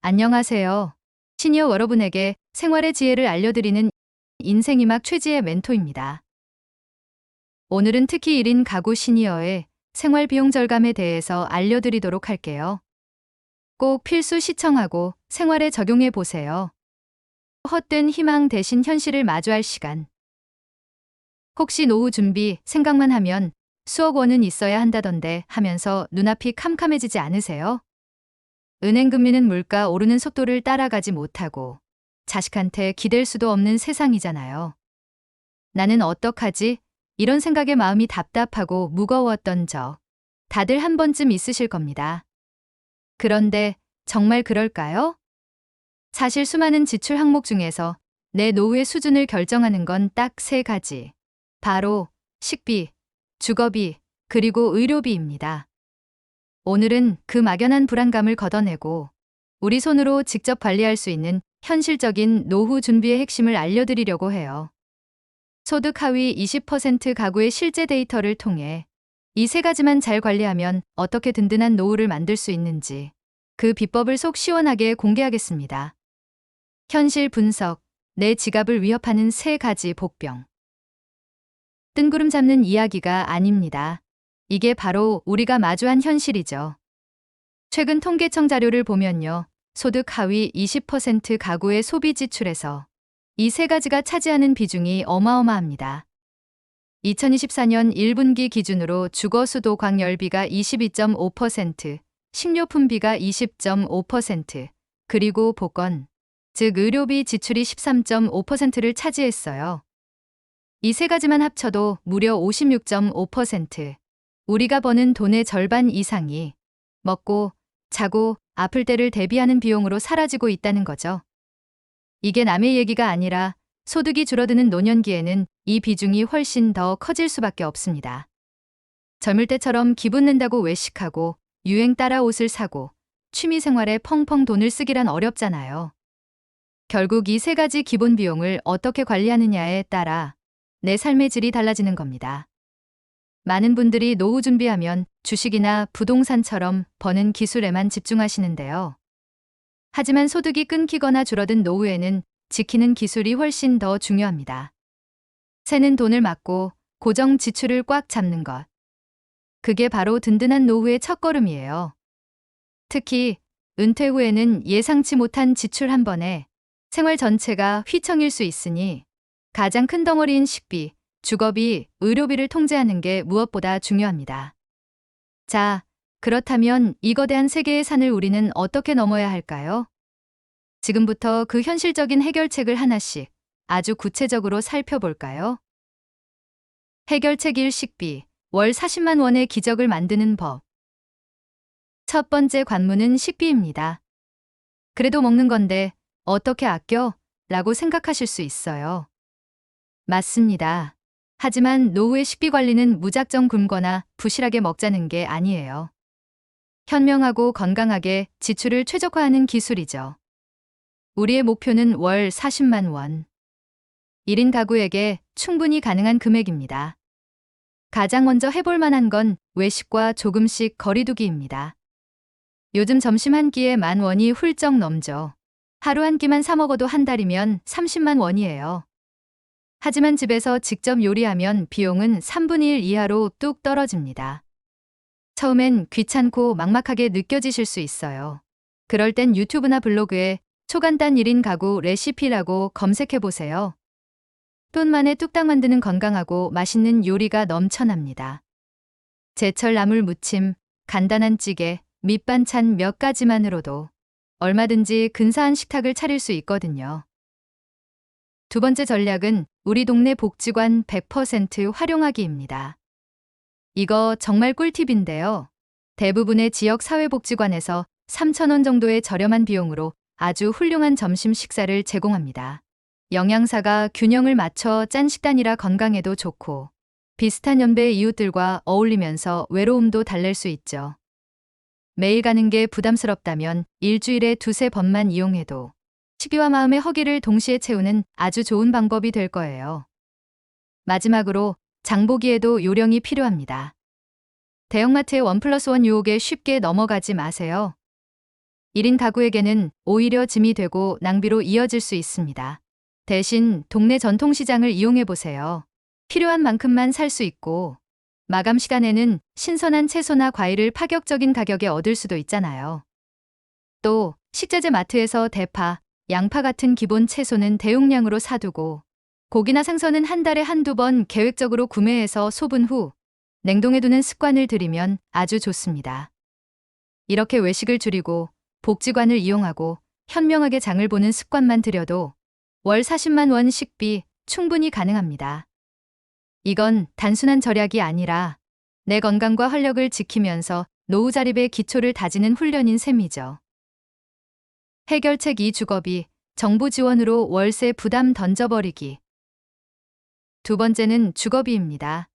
안녕하세요. 시니어 여러분에게 생활의 지혜를 알려드리는 인생이막 최지의 멘토입니다. 오늘은 특히 1인 가구 시니어의 생활 비용 절감에 대해서 알려드리도록 할게요. 꼭 필수 시청하고 생활에 적용해 보세요. 헛된 희망 대신 현실을 마주할 시간. 혹시 노후 준비 생각만 하면 수억 원은 있어야 한다던데 하면서 눈앞이 캄캄해지지 않으세요? 은행 금리는 물가 오르는 속도를 따라가지 못하고 자식한테 기댈 수도 없는 세상이잖아요. 나는 어떡하지? 이런 생각에 마음이 답답하고 무거웠던 적 다들 한 번쯤 있으실 겁니다. 그런데 정말 그럴까요? 사실 수많은 지출 항목 중에서 내 노후의 수준을 결정하는 건 딱 세 가지. 바로 식비, 주거비, 그리고 의료비입니다. 오늘은 그 막연한 불안감을 걷어내고 우리 손으로 직접 관리할 수 있는 현실적인 노후 준비의 핵심을 알려드리려고 해요. 소득 하위 20% 가구의 실제 데이터를 통해 이 세 가지만 잘 관리하면 어떻게 든든한 노후를 만들 수 있는지 그 비법을 속 시원하게 공개하겠습니다. 현실 분석, 내 지갑을 위협하는 세 가지 복병. 뜬구름 잡는 이야기가 아닙니다. 이게 바로 우리가 마주한 현실이죠. 최근 통계청 자료를 보면요. 소득 하위 20% 가구의 소비 지출에서 이 세 가지가 차지하는 비중이 어마어마합니다. 2024년 1분기 기준으로 주거수도 광열비가 22.5%, 식료품비가 20.5%, 그리고 보건, 즉 의료비 지출이 13.5%를 차지했어요. 이 세 가지만 합쳐도 무려 56.5%, 우리가 버는 돈의 절반 이상이 먹고, 자고, 아플 때를 대비하는 비용으로 사라지고 있다는 거죠. 이게 남의 얘기가 아니라 소득이 줄어드는 노년기에는 이 비중이 훨씬 더 커질 수밖에 없습니다. 젊을 때처럼 기분 낸다고 외식하고 유행 따라 옷을 사고 취미생활에 펑펑 돈을 쓰기란 어렵잖아요. 결국 이 세 가지 기본 비용을 어떻게 관리하느냐에 따라 내 삶의 질이 달라지는 겁니다. 많은 분들이 노후 준비하면 주식이나 부동산처럼 버는 기술에만 집중하시는데요. 하지만 소득이 끊기거나 줄어든 노후에는 지키는 기술이 훨씬 더 중요합니다. 새는 돈을 막고 고정 지출을 꽉 잡는 것. 그게 바로 든든한 노후의 첫걸음이에요. 특히 은퇴 후에는 예상치 못한 지출 한 번에 생활 전체가 휘청일 수 있으니 가장 큰 덩어리인 식비, 주거비, 의료비를 통제하는 게 무엇보다 중요합니다. 자, 그렇다면 이 거대한 세계의 산을 우리는 어떻게 넘어야 할까요? 지금부터 그 현실적인 해결책을 하나씩 아주 구체적으로 살펴볼까요? 해결책 1 식비, 월 40만 원의 기적을 만드는 법. 첫 번째 관문은 식비입니다. 그래도 먹는 건데 어떻게 아껴? 라고 생각하실 수 있어요. 맞습니다. 하지만 노후의 식비 관리는 무작정 굶거나 부실하게 먹자는 게 아니에요. 현명하고 건강하게 지출을 최적화하는 기술이죠. 우리의 목표는 월 40만 원. 1인 가구에게 충분히 가능한 금액입니다. 가장 먼저 해볼 만한 건 외식과 조금씩 거리두기입니다. 요즘 점심 한 끼에 10,000원이 훌쩍 넘죠. 하루 한 끼만 사 먹어도 한 달이면 30만 원이에요. 하지만 집에서 직접 요리하면 비용은 3분의 1 이하로 뚝 떨어집니다. 처음엔 귀찮고 막막하게 느껴지실 수 있어요. 그럴 땐 유튜브나 블로그에 초간단 1인 가구 레시피라고 검색해보세요. 돈 만에 뚝딱 만드는 건강하고 맛있는 요리가 넘쳐납니다. 제철 나물 무침, 간단한 찌개, 밑반찬 몇 가지만으로도 얼마든지 근사한 식탁을 차릴 수 있거든요. 두 번째 전략은 우리 동네 복지관 100% 활용하기입니다. 이거 정말 꿀팁인데요. 대부분의 지역 사회복지관에서 3,000원 정도의 저렴한 비용으로 아주 훌륭한 점심 식사를 제공합니다. 영양사가 균형을 맞춰 짠 식단이라 건강에도 좋고 비슷한 연배의 이웃들과 어울리면서 외로움도 달랠 수 있죠. 매일 가는 게 부담스럽다면 일주일에 2~3번만 이용해도 식비와 마음의 허기를 동시에 채우는 아주 좋은 방법이 될 거예요. 마지막으로 장보기에도 요령이 필요합니다. 대형마트의 1+1 유혹에 쉽게 넘어가지 마세요. 1인 가구에게는 오히려 짐이 되고 낭비로 이어질 수 있습니다. 대신 동네 전통시장을 이용해 보세요. 필요한 만큼만 살 수 있고 마감 시간에는 신선한 채소나 과일을 파격적인 가격에 얻을 수도 있잖아요. 또 식자재 마트에서 대파, 양파 같은 기본 채소는 대용량으로 사두고 고기나 생선은 한 달에 한두 번 계획적으로 구매해서 소분 후 냉동해두는 습관을 들이면 아주 좋습니다. 이렇게 외식을 줄이고 복지관을 이용하고 현명하게 장을 보는 습관만 들여도 월 40만 원 식비 충분히 가능합니다. 이건 단순한 절약이 아니라 내 건강과 활력을 지키면서 노후 자립의 기초를 다지는 훈련인 셈이죠. 해결책 2. 주거비, 정부 지원으로 월세 부담 던져버리기. 두 번째는 주거비입니다.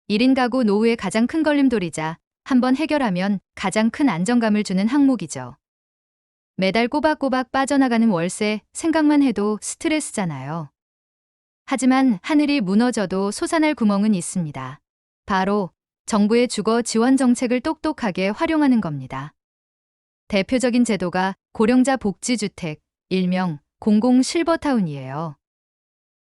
1인 가구 노후의 가장 큰 걸림돌이자 한번 해결하면 가장 큰 안정감을 주는 항목이죠. 매달 꼬박꼬박 빠져나가는 월세 생각만 해도 스트레스잖아요. 하지만 하늘이 무너져도 솟아날 구멍은 있습니다. 바로 정부의 주거 지원 정책을 똑똑하게 활용하는 겁니다. 대표적인 제도가 고령자 복지주택, 일명 공공 실버타운이에요.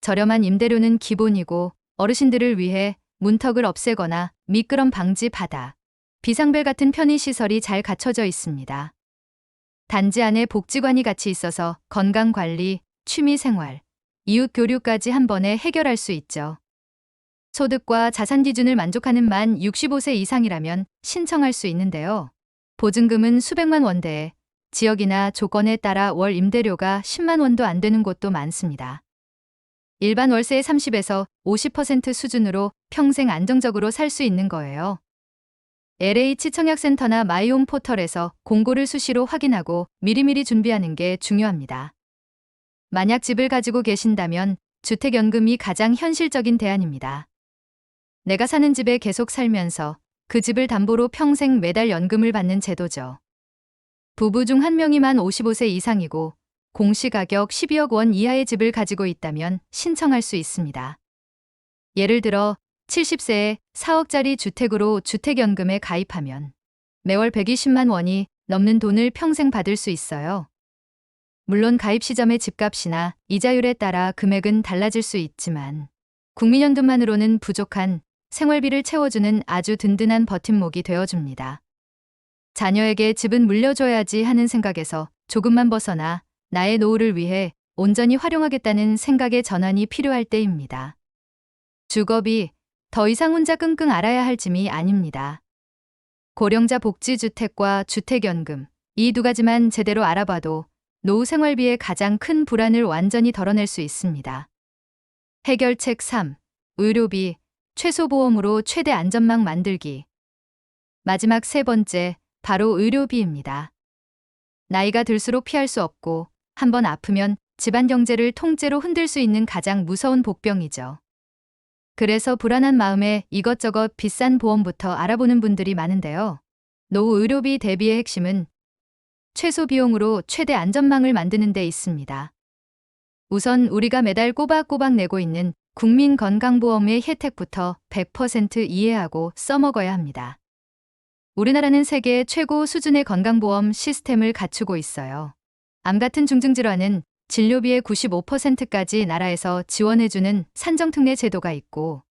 저렴한 임대료는 기본이고 어르신들을 위해 문턱을 없애거나 미끄럼 방지 바닥, 비상벨 같은 편의시설이 잘 갖춰져 있습니다. 단지 안에 복지관이 같이 있어서 건강관리, 취미생활, 이웃 교류까지 한 번에 해결할 수 있죠. 소득과 자산 기준을 만족하는 만 65세 이상이라면 신청할 수 있는데요. 보증금은 수백만 원대에 지역이나 조건에 따라 월 임대료가 10만 원도 안 되는 곳도 많습니다. 일반 월세의 30에서 50% 수준으로 평생 안정적으로 살 수 있는 거예요. LH 청약센터나 마이홈 포털에서 공고를 수시로 확인하고 미리미리 준비하는 게 중요합니다. 만약 집을 가지고 계신다면 주택연금이 가장 현실적인 대안입니다. 내가 사는 집에 계속 살면서 그 집을 담보로 평생 매달 연금을 받는 제도죠. 부부 중 한 명이 만 55세 이상이고 공시가격 12억 원 이하의 집을 가지고 있다면 신청할 수 있습니다. 예를 들어 70세에 4억짜리 주택으로 주택연금에 가입하면 매월 120만 원이 넘는 돈을 평생 받을 수 있어요. 물론 가입 시점의 집값이나 이자율에 따라 금액은 달라질 수 있지만 국민연금만으로는 부족한 생활비를 채워주는 아주 든든한 버팀목이 되어줍니다. 자녀에게 집은 물려줘야지 하는 생각에서 조금만 벗어나 나의 노후를 위해 온전히 활용하겠다는 생각의 전환이 필요할 때입니다. 주거비, 더 이상 혼자 끙끙 앓아야 할 짐이 아닙니다. 고령자 복지주택과 주택연금, 이 두 가지만 제대로 알아봐도 노후 생활비의 가장 큰 불안을 완전히 덜어낼 수 있습니다. 해결책 3. 의료비, 최소보험으로 최대 안전망 만들기. 마지막 세 번째, 바로 의료비입니다. 나이가 들수록 피할 수 없고 한번 아프면 집안 경제를 통째로 흔들 수 있는 가장 무서운 복병이죠. 그래서 불안한 마음에 이것저것 비싼 보험부터 알아보는 분들이 많은데요. 노후 의료비 대비의 핵심은 최소 비용으로 최대 안전망을 만드는 데 있습니다. 우선 우리가 매달 꼬박꼬박 내고 있는 국민건강보험의 혜택부터 100% 이해하고 써먹어야 합니다. 우리나라는 세계 최고 수준의 건강보험 시스템을 갖추고 있어요. 암 같은 중증질환은 진료비의 95%까지 나라에서 지원해주는 산정특례 제도가 있고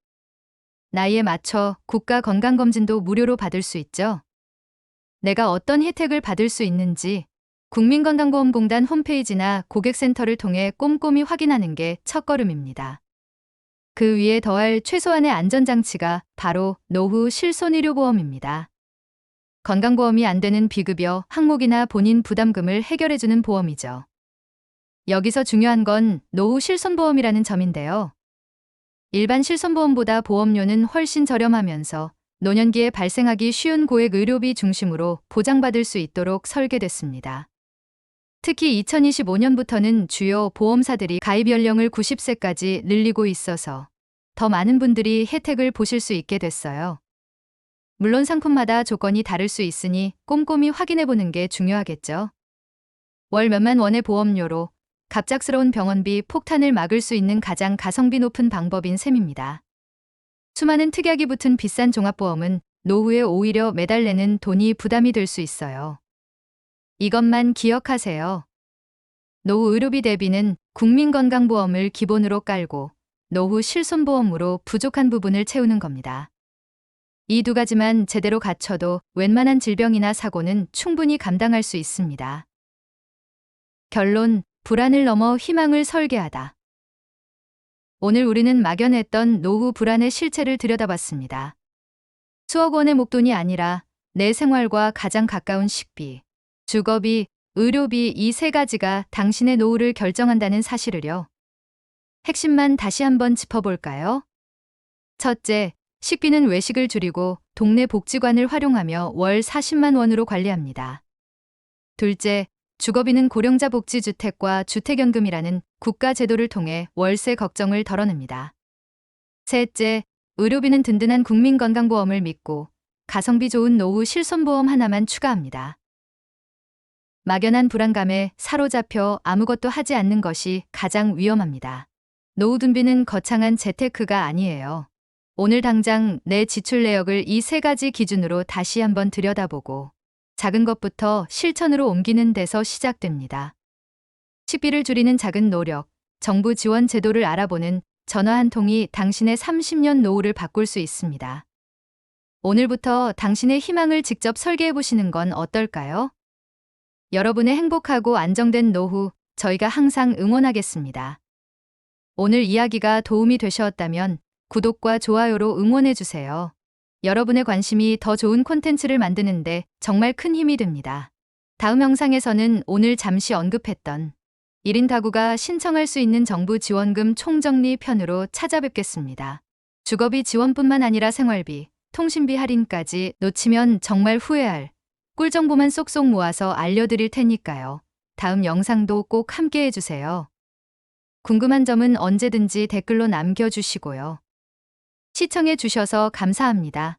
나이에 맞춰 국가건강검진도 무료로 받을 수 있죠. 내가 어떤 혜택을 받을 수 있는지 국민건강보험공단 홈페이지나 고객센터를 통해 꼼꼼히 확인하는 게 첫걸음입니다. 그 위에 더할 최소한의 안전장치가 바로 노후 실손의료보험입니다. 건강보험이 안 되는 비급여, 항목이나 본인 부담금을 해결해주는 보험이죠. 여기서 중요한 건 노후 실손보험이라는 점인데요. 일반 실손보험보다 보험료는 훨씬 저렴하면서 노년기에 발생하기 쉬운 고액 의료비 중심으로 보장받을 수 있도록 설계됐습니다. 특히 2025년부터는 주요 보험사들이 가입 연령을 90세까지 늘리고 있어서 더 많은 분들이 혜택을 보실 수 있게 됐어요. 물론 상품마다 조건이 다를 수 있으니 꼼꼼히 확인해보는 게 중요하겠죠. 월 몇만 원의 보험료로 갑작스러운 병원비 폭탄을 막을 수 있는 가장 가성비 높은 방법인 셈입니다. 수많은 특약이 붙은 비싼 종합보험은 노후에 오히려 매달 내는 돈이 부담이 될 수 있어요. 이것만 기억하세요. 노후 의료비 대비는 국민건강보험을 기본으로 깔고 노후 실손보험으로 부족한 부분을 채우는 겁니다. 이 두 가지만 제대로 갖춰도 웬만한 질병이나 사고는 충분히 감당할 수 있습니다. 결론, 불안을 넘어 희망을 설계하다. 오늘 우리는 막연했던 노후 불안의 실체를 들여다봤습니다. 수억 원의 목돈이 아니라 내 생활과 가장 가까운 식비, 주거비, 의료비 이 세 가지가 당신의 노후를 결정한다는 사실을요. 핵심만 다시 한번 짚어볼까요? 첫째, 식비는 외식을 줄이고 동네 복지관을 활용하며 월 40만 원으로 관리합니다. 둘째, 주거비는 고령자 복지주택과 주택연금이라는 국가 제도를 통해 월세 걱정을 덜어냅니다. 셋째, 의료비는 든든한 국민건강보험을 믿고 가성비 좋은 노후 실손보험 하나만 추가합니다. 막연한 불안감에 사로잡혀 아무것도 하지 않는 것이 가장 위험합니다. 노후 준비는 거창한 재테크가 아니에요. 오늘 당장 내 지출 내역을 이 세 가지 기준으로 다시 한번 들여다보고 작은 것부터 실천으로 옮기는 데서 시작됩니다. 식비를 줄이는 작은 노력, 정부 지원 제도를 알아보는 전화 한 통이 당신의 30년 노후를 바꿀 수 있습니다. 오늘부터 당신의 희망을 직접 설계해 보시는 건 어떨까요? 여러분의 행복하고 안정된 노후, 저희가 항상 응원하겠습니다. 오늘 이야기가 도움이 되셨다면 구독과 좋아요로 응원해 주세요. 여러분의 관심이 더 좋은 콘텐츠를 만드는데 정말 큰 힘이 됩니다. 다음 영상에서는 오늘 잠시 언급했던 1인 가구가 신청할 수 있는 정부 지원금 총정리 편으로 찾아뵙겠습니다. 주거비 지원뿐만 아니라 생활비, 통신비 할인까지 놓치면 정말 후회할 꿀정보만 쏙쏙 모아서 알려드릴 테니까요. 다음 영상도 꼭 함께 해주세요. 궁금한 점은 언제든지 댓글로 남겨주시고요. 시청해 주셔서 감사합니다.